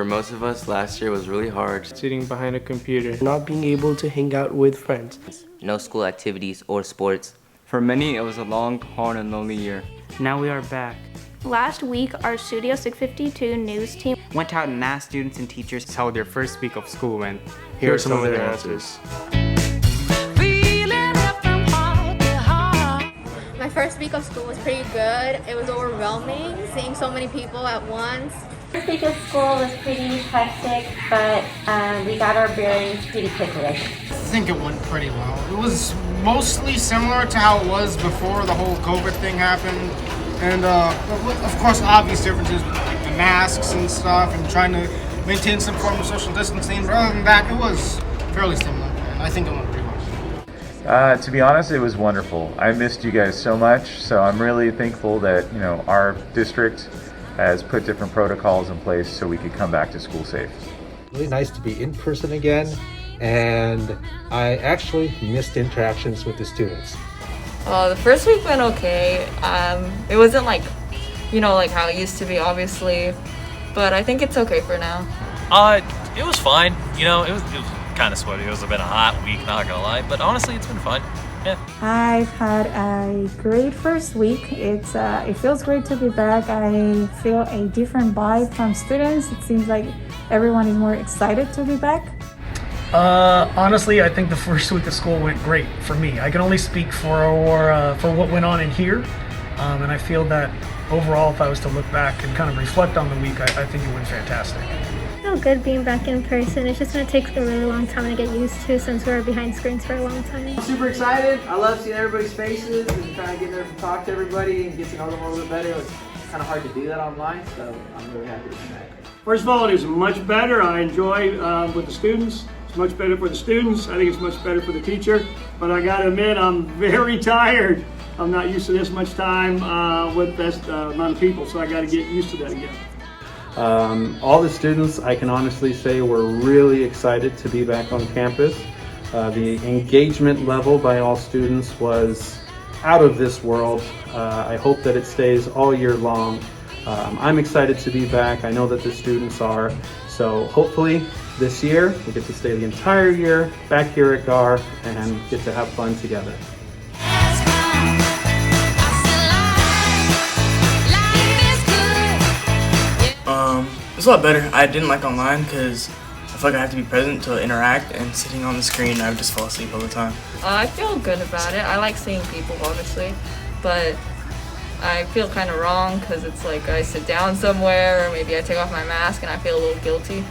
For most of us, last year was really hard. Sitting behind a computer. Not being able to hang out with friends. No school activities or sports. For many, it was a long, hard, and lonely year. Now we are back. Last week, our Studio 652 news team went out and asked students and teachers how their first week of school went. Here are some of their answers. My first week of school was pretty good. It was overwhelming, seeing so many people at once. First week of school was pretty hectic, but we got our bearings pretty quickly. I think it went pretty well. It was mostly similar to how it was before the whole COVID thing happened. And of course, obvious differences like the masks and stuff and trying to maintain some form of social distancing. But other than that, it was fairly similar. And I think it went pretty well. To be honest, it was wonderful. I missed you guys so much, so I'm really thankful that our district has put different protocols in place so we could come back to school safe. Really nice to be in person again, and I actually missed interactions with the students. The first week went okay. It wasn't like how it used to be, obviously, but I think it's okay for now. It was fine. It was kind of sweaty. It was been a hot week, not gonna lie, but honestly, it's been fun. Yeah. I've had a great first week. It feels great to be back. I feel a different vibe from students. It seems like everyone is more excited to be back. Honestly, I think the first week of school went great for me. I can only speak for what went on in here, and I feel that overall, if I was to look back and kind of reflect on the week, I think it went fantastic. I feel good being back in person. It's just going to take a really long time to get used to since we were behind screens for a long time. I'm super excited. I love seeing everybody's faces and kind of getting there to talk to everybody and get to know them a little bit better. It's kind of hard to do that online, so I'm really happy to be back. First of all, it is much better. I enjoy with the students. It's much better for the students. I think it's much better for the teacher. But I got to admit, I'm very tired. I'm not used to this much time with this amount of people, so I got to get used to that again. All the students, I can honestly say, were really excited to be back on campus. The engagement level by all students was out of this world. I hope that it stays all year long. I'm excited to be back. I know that the students are. So hopefully this year we get to stay the entire year back here at Gahr and get to have fun together. It's a lot better. I didn't like online because I feel like I have to be present to interact, and sitting on the screen I would just fall asleep all the time. I feel good about it. I like seeing people, obviously, but I feel kind of wrong because it's like I sit down somewhere or maybe I take off my mask and I feel a little guilty.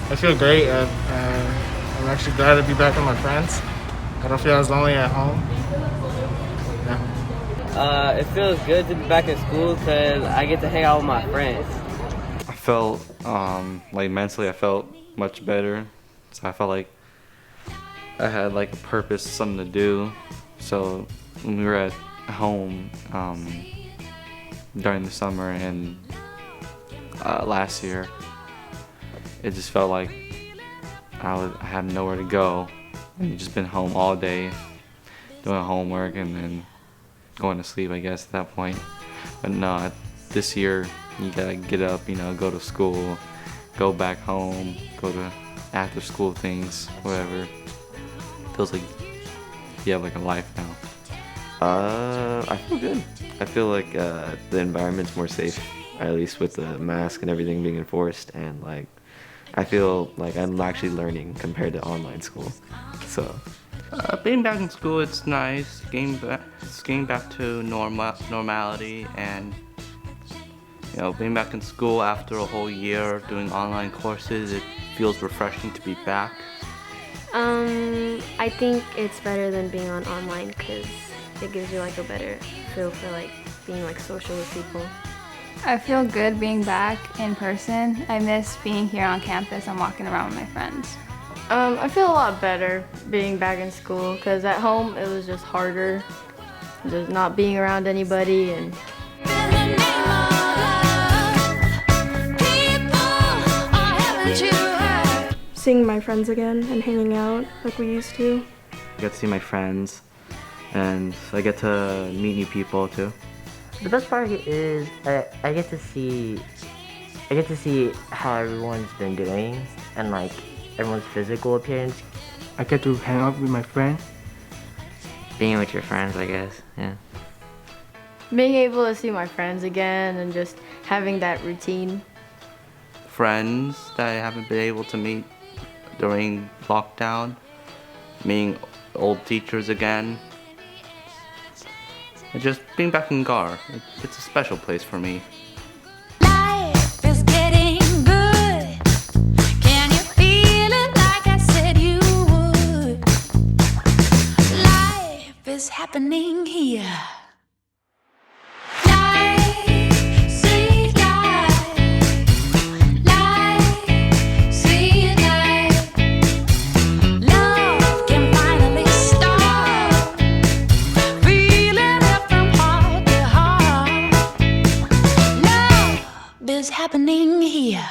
I feel great. I'm actually glad to be back with my friends. I don't feel as lonely at home. Yeah. It feels good to be back in school because I get to hang out with my friends. I felt, mentally I felt much better. So I felt like I had like a purpose, something to do. So when we were at home during the summer and last year, it just felt like I had nowhere to go. And you just been home all day doing homework and then going to sleep, I guess, at that point. But no, this year you gotta get up, go to school, go back home, go to after school things, whatever. Feels like you have like a life now. I feel good. I feel like the environment's more safe, at least with the mask and everything being enforced, and like I feel like I'm actually learning compared to online school. So being back in school, it's nice. Getting back to normality, and being back in school after a whole year doing online courses, it feels refreshing to be back. I think it's better than being on online because it gives you like a better feel for like being like social with people. I feel good being back in person. I miss being here on campus and walking around with my friends. I feel a lot better being back in school because at home it was just harder, just not being around anybody and seeing my friends again and hanging out like we used to. I get to see my friends and I get to meet new people too. The best part is I get to see I get to see how everyone's been doing and like everyone's physical appearance. I get to hang out with my friends. Being with your friends, I guess, yeah. Being able to see my friends again and just having that routine. Friends that I haven't been able to meet during lockdown. Meeting old teachers again. And just being back in Gahr. It's a special place for me. Life is getting good. Can you feel it like I said you would? Life is happening here. Is happening here.